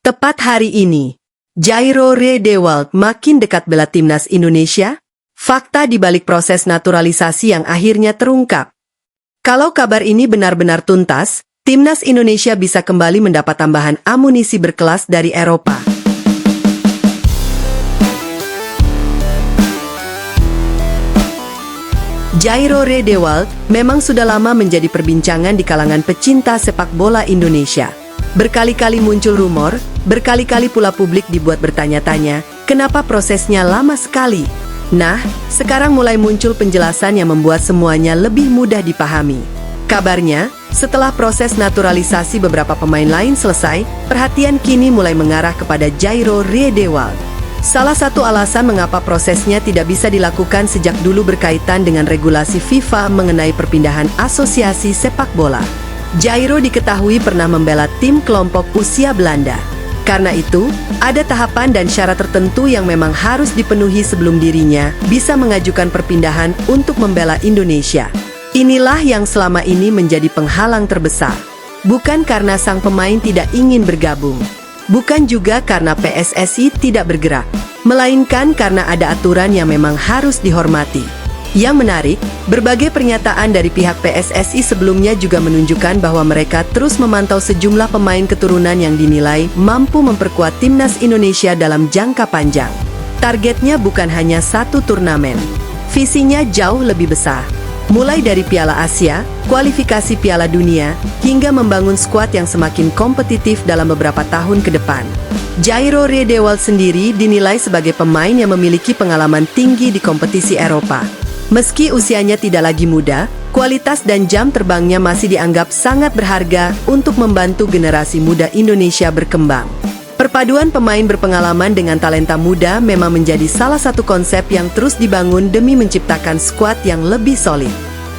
Tepat hari ini, Jairo Riedewald makin dekat bela timnas Indonesia? Fakta di balik proses naturalisasi yang akhirnya terungkap. Kalau kabar ini benar-benar tuntas, timnas Indonesia bisa kembali mendapat tambahan amunisi berkelas dari Eropa. Jairo Riedewald memang sudah lama menjadi perbincangan di kalangan pecinta sepak bola Indonesia. Berkali-kali muncul rumor, berkali-kali pula publik dibuat bertanya-tanya, kenapa prosesnya lama sekali? Nah, sekarang mulai muncul penjelasan yang membuat semuanya lebih mudah dipahami. Kabarnya, setelah proses naturalisasi beberapa pemain lain selesai, perhatian kini mulai mengarah kepada Jairo Riedewald. Salah satu alasan mengapa prosesnya tidak bisa dilakukan sejak dulu berkaitan dengan regulasi FIFA mengenai perpindahan asosiasi sepak bola. Jairo diketahui pernah membela tim kelompok usia Belanda. Karena itu, ada tahapan dan syarat tertentu yang memang harus dipenuhi sebelum dirinya bisa mengajukan perpindahan untuk membela Indonesia. Inilah yang selama ini menjadi penghalang terbesar. Bukan karena sang pemain tidak ingin bergabung. Bukan juga karena PSSI tidak bergerak, melainkan karena ada aturan yang memang harus dihormati. Yang menarik, berbagai pernyataan dari pihak PSSI sebelumnya juga menunjukkan bahwa mereka terus memantau sejumlah pemain keturunan yang dinilai mampu memperkuat timnas Indonesia dalam jangka panjang. Targetnya bukan hanya satu turnamen, visinya jauh lebih besar. Mulai dari Piala Asia, kualifikasi Piala Dunia, hingga membangun skuad yang semakin kompetitif dalam beberapa tahun ke depan. Jairo Riedewald sendiri dinilai sebagai pemain yang memiliki pengalaman tinggi di kompetisi Eropa. Meski usianya tidak lagi muda, kualitas dan jam terbangnya masih dianggap sangat berharga untuk membantu generasi muda Indonesia berkembang. Perpaduan pemain berpengalaman dengan talenta muda memang menjadi salah satu konsep yang terus dibangun demi menciptakan skuad yang lebih solid.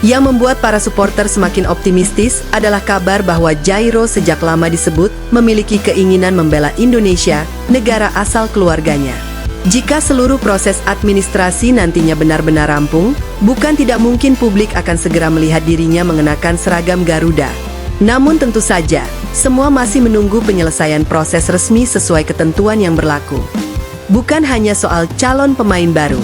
Yang membuat para supporter semakin optimistis adalah kabar bahwa Jairo sejak lama disebut memiliki keinginan membela Indonesia, negara asal keluarganya. Jika seluruh proses administrasi nantinya benar-benar rampung, bukan tidak mungkin publik akan segera melihat dirinya mengenakan seragam Garuda. Namun tentu saja, semua masih menunggu penyelesaian proses resmi sesuai ketentuan yang berlaku. Bukan hanya soal calon pemain baru.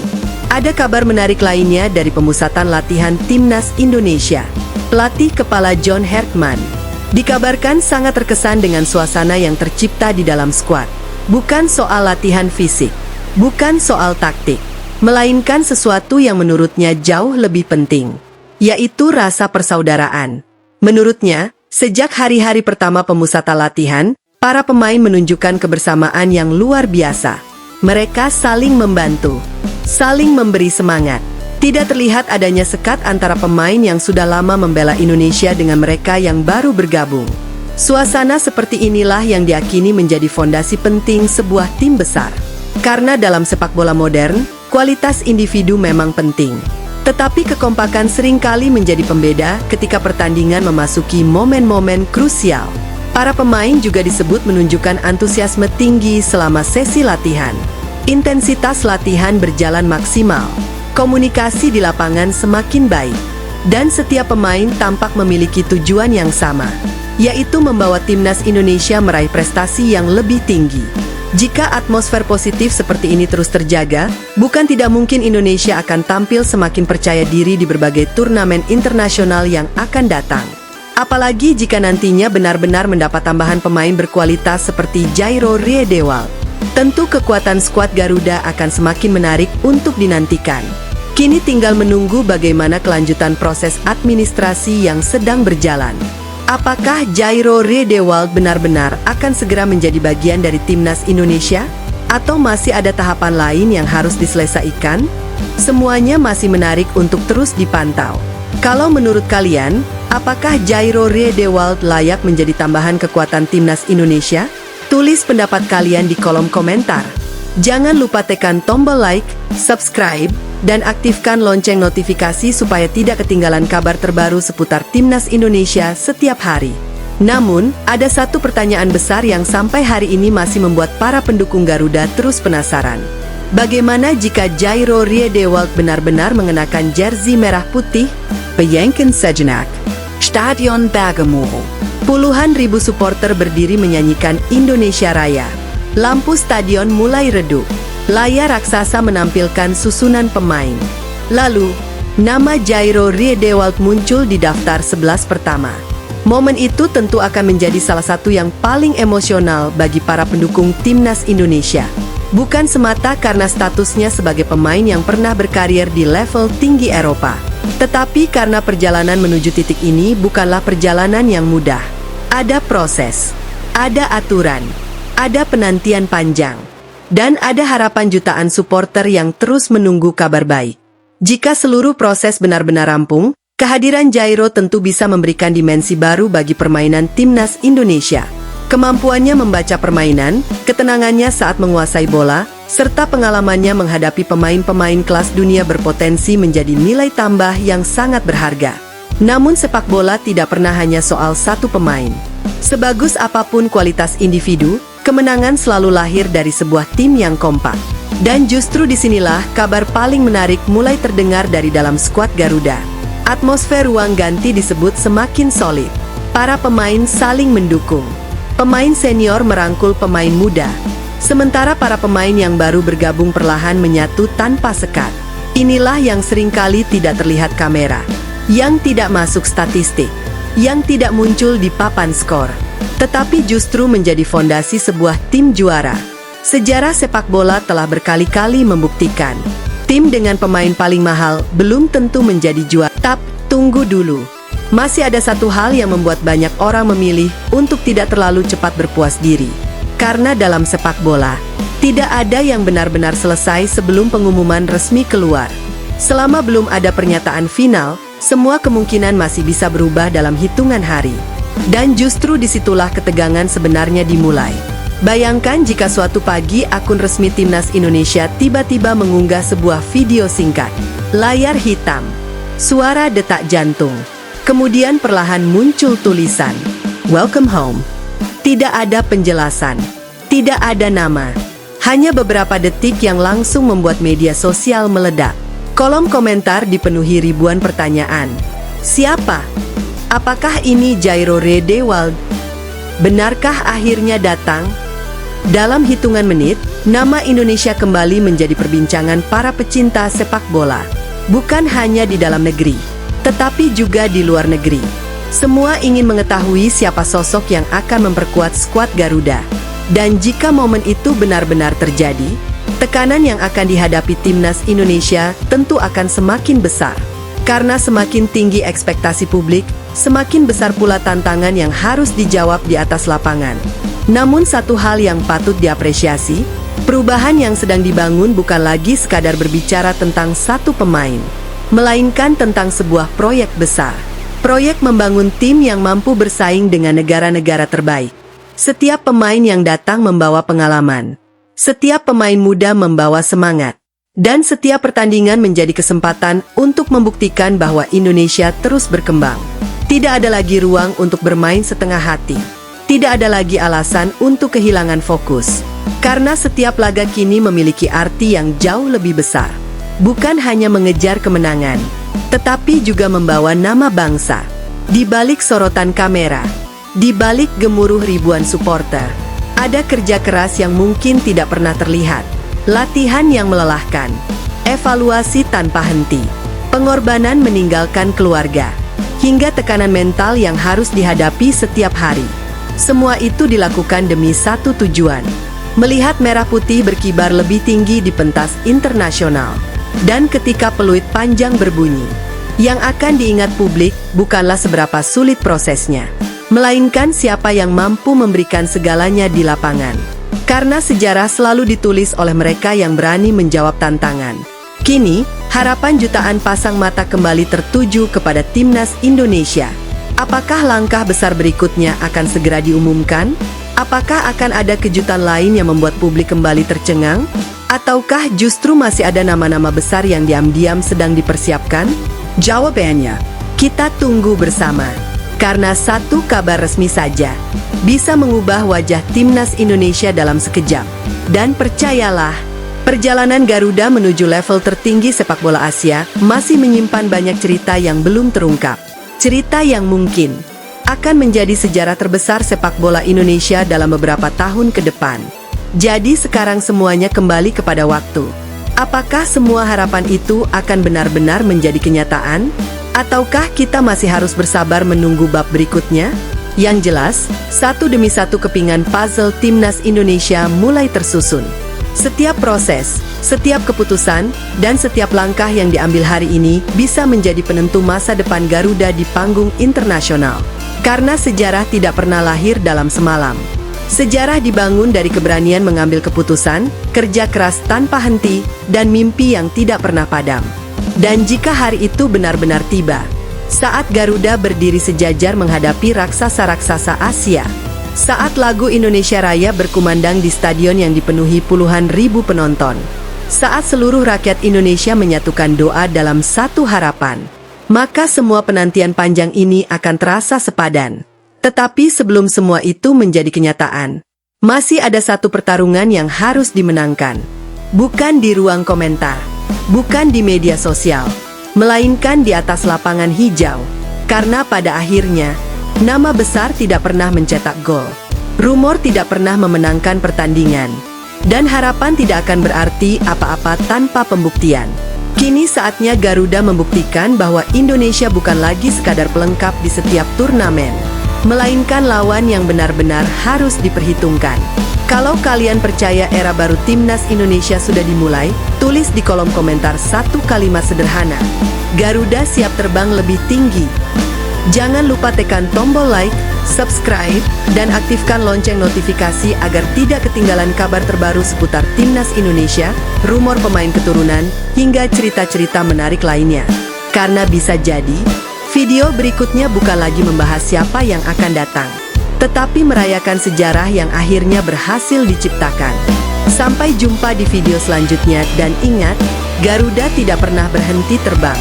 Ada kabar menarik lainnya dari pemusatan latihan timnas Indonesia. Pelatih kepala John Hertman dikabarkan sangat terkesan dengan suasana yang tercipta di dalam skuad. Bukan soal latihan fisik, bukan soal taktik, melainkan sesuatu yang menurutnya jauh lebih penting, yaitu rasa persaudaraan. Menurutnya, sejak hari-hari pertama pemusatan latihan, para pemain menunjukkan kebersamaan yang luar biasa. Mereka saling membantu, saling memberi semangat. Tidak terlihat adanya sekat antara pemain yang sudah lama membela Indonesia dengan mereka yang baru bergabung. Suasana seperti inilah yang diyakini menjadi fondasi penting sebuah tim besar. Karena dalam sepak bola modern, kualitas individu memang penting. Tetapi kekompakan seringkali menjadi pembeda ketika pertandingan memasuki momen-momen krusial. Para pemain juga disebut menunjukkan antusiasme tinggi selama sesi latihan. Intensitas latihan berjalan maksimal. Komunikasi di lapangan semakin baik. Dan setiap pemain tampak memiliki tujuan yang sama, yaitu membawa timnas Indonesia meraih prestasi yang lebih tinggi. Jika atmosfer positif seperti ini terus terjaga, bukan tidak mungkin Indonesia akan tampil semakin percaya diri di berbagai turnamen internasional yang akan datang. Apalagi jika nantinya benar-benar mendapat tambahan pemain berkualitas seperti Jairo Riedewald. Tentu kekuatan skuad Garuda akan semakin menarik untuk dinantikan. Kini tinggal menunggu bagaimana kelanjutan proses administrasi yang sedang berjalan. Apakah Jairo Riedewald benar-benar akan segera menjadi bagian dari timnas Indonesia? Atau masih ada tahapan lain yang harus diselesaikan? Semuanya masih menarik untuk terus dipantau. Kalau menurut kalian, apakah Jairo Riedewald layak menjadi tambahan kekuatan timnas Indonesia? Tulis pendapat kalian di kolom komentar. Jangan lupa tekan tombol like, subscribe, dan aktifkan lonceng notifikasi supaya tidak ketinggalan kabar terbaru seputar timnas Indonesia setiap hari. Namun, ada satu pertanyaan besar yang sampai hari ini masih membuat para pendukung Garuda terus penasaran. Bagaimana jika Jairo Riedewald benar-benar mengenakan jersey merah putih? Bayangkan sejenak. Stadion Bergamo, Puluhan ribu supporter berdiri menyanyikan Indonesia Raya. Lampu stadion mulai redup. Layar raksasa menampilkan susunan pemain. Lalu, nama Jairo Riedewald muncul di daftar 11 pertama. Momen itu tentu akan menjadi salah satu yang paling emosional bagi para pendukung timnas Indonesia. Bukan semata karena statusnya sebagai pemain yang pernah berkarir di level tinggi Eropa, tetapi karena perjalanan menuju titik ini bukanlah perjalanan yang mudah. Ada proses, ada aturan, ada penantian panjang, dan ada harapan jutaan supporter yang terus menunggu kabar baik. Jika seluruh proses benar-benar rampung, kehadiran Jairo tentu bisa memberikan dimensi baru bagi permainan timnas Indonesia. Kemampuannya membaca permainan, ketenangannya saat menguasai bola, serta pengalamannya menghadapi pemain-pemain kelas dunia berpotensi menjadi nilai tambah yang sangat berharga. Namun sepak bola tidak pernah hanya soal satu pemain. Sebagus apapun kualitas individu, kemenangan selalu lahir dari sebuah tim yang kompak. Dan justru disinilah kabar paling menarik mulai terdengar dari dalam skuad Garuda. Atmosfer ruang ganti disebut semakin solid. Para pemain saling mendukung. Pemain senior merangkul pemain muda, sementara para pemain yang baru bergabung perlahan menyatu tanpa sekat. Inilah yang seringkali tidak terlihat kamera, yang tidak masuk statistik, yang tidak muncul di papan skor, tetapi justru menjadi fondasi sebuah tim juara. Sejarah sepak bola telah berkali-kali membuktikan, tim dengan pemain paling mahal belum tentu menjadi juara. Tapi tunggu dulu. Masih ada satu hal yang membuat banyak orang memilih untuk tidak terlalu cepat berpuas diri. Karena dalam sepak bola, tidak ada yang benar-benar selesai sebelum pengumuman resmi keluar. Selama belum ada pernyataan final, semua kemungkinan masih bisa berubah dalam hitungan hari. Dan justru disitulah ketegangan sebenarnya dimulai. Bayangkan jika suatu pagi akun resmi Timnas Indonesia tiba-tiba mengunggah sebuah video singkat. Layar hitam, suara detak jantung. Kemudian perlahan muncul tulisan, "Welcome home." Tidak ada penjelasan, tidak ada nama. Hanya beberapa detik yang langsung membuat media sosial meledak. Kolom komentar dipenuhi ribuan pertanyaan. Siapa? Apakah ini Jairo Riedewald? Benarkah akhirnya datang? Dalam hitungan menit, nama Indonesia kembali menjadi perbincangan para pecinta sepak bola. Bukan hanya di dalam negeri, tetapi juga di luar negeri. Semua ingin mengetahui siapa sosok yang akan memperkuat skuad Garuda. Dan jika momen itu benar-benar terjadi, tekanan yang akan dihadapi timnas Indonesia tentu akan semakin besar. Karena semakin tinggi ekspektasi publik, semakin besar pula tantangan yang harus dijawab di atas lapangan. Namun satu hal yang patut diapresiasi, perubahan yang sedang dibangun bukan lagi sekadar berbicara tentang satu pemain, melainkan tentang sebuah proyek besar. Proyek membangun tim yang mampu bersaing dengan negara-negara terbaik. Setiap pemain yang datang membawa pengalaman. Setiap pemain muda membawa semangat. Dan setiap pertandingan menjadi kesempatan untuk membuktikan bahwa Indonesia terus berkembang. Tidak ada lagi ruang untuk bermain setengah hati. Tidak ada lagi alasan untuk kehilangan fokus. Karena setiap laga kini memiliki arti yang jauh lebih besar. Bukan hanya mengejar kemenangan, tetapi juga membawa nama bangsa. Di balik sorotan kamera, di balik gemuruh ribuan supporter, ada kerja keras yang mungkin tidak pernah terlihat. Latihan yang melelahkan, evaluasi tanpa henti, pengorbanan meninggalkan keluarga, hingga tekanan mental yang harus dihadapi setiap hari. Semua itu dilakukan demi satu tujuan, melihat merah putih berkibar lebih tinggi di pentas internasional. Dan ketika peluit panjang berbunyi, yang akan diingat publik bukanlah seberapa sulit prosesnya, melainkan siapa yang mampu memberikan segalanya di lapangan. Karena sejarah selalu ditulis oleh mereka yang berani menjawab tantangan. Kini, harapan jutaan pasang mata kembali tertuju kepada timnas Indonesia. Apakah langkah besar berikutnya akan segera diumumkan? Apakah akan ada kejutan lain yang membuat publik kembali tercengang? Ataukah justru masih ada nama-nama besar yang diam-diam sedang dipersiapkan? Jawabannya, kita tunggu bersama. Karena satu kabar resmi saja bisa mengubah wajah timnas Indonesia dalam sekejap. Dan percayalah, perjalanan Garuda menuju level tertinggi sepak bola Asia masih menyimpan banyak cerita yang belum terungkap. Cerita yang mungkin akan menjadi sejarah terbesar sepak bola Indonesia dalam beberapa tahun ke depan. Jadi sekarang semuanya kembali kepada waktu. Apakah semua harapan itu akan benar-benar menjadi kenyataan? Ataukah kita masih harus bersabar menunggu bab berikutnya? Yang jelas, satu demi satu kepingan puzzle timnas Indonesia mulai tersusun. Setiap proses, setiap keputusan, dan setiap langkah yang diambil hari ini bisa menjadi penentu masa depan Garuda di panggung internasional. Karena sejarah tidak pernah lahir dalam semalam. Sejarah dibangun dari keberanian mengambil keputusan, kerja keras tanpa henti, dan mimpi yang tidak pernah padam. Dan jika hari itu benar-benar tiba, saat Garuda berdiri sejajar menghadapi raksasa-raksasa Asia, saat lagu Indonesia Raya berkumandang di stadion yang dipenuhi puluhan ribu penonton, saat seluruh rakyat Indonesia menyatukan doa dalam satu harapan, maka semua penantian panjang ini akan terasa sepadan. Tetapi sebelum semua itu menjadi kenyataan, masih ada satu pertarungan yang harus dimenangkan. Bukan di ruang komentar, bukan di media sosial, melainkan di atas lapangan hijau. Karena pada akhirnya, nama besar tidak pernah mencetak gol. Rumor tidak pernah memenangkan pertandingan. Dan harapan tidak akan berarti apa-apa tanpa pembuktian. Kini saatnya Garuda membuktikan bahwa Indonesia bukan lagi sekadar pelengkap di setiap turnamen, melainkan lawan yang benar-benar harus diperhitungkan. Kalau kalian percaya era baru timnas Indonesia sudah dimulai, tulis di kolom komentar satu kalimat sederhana. Garuda siap terbang lebih tinggi. Jangan lupa tekan tombol like, subscribe, dan aktifkan lonceng notifikasi agar tidak ketinggalan kabar terbaru seputar timnas Indonesia, rumor pemain keturunan, hingga cerita-cerita menarik lainnya. Karena bisa jadi, video berikutnya bukan lagi membahas siapa yang akan datang, tetapi merayakan sejarah yang akhirnya berhasil diciptakan. Sampai jumpa di video selanjutnya dan ingat, Garuda tidak pernah berhenti terbang.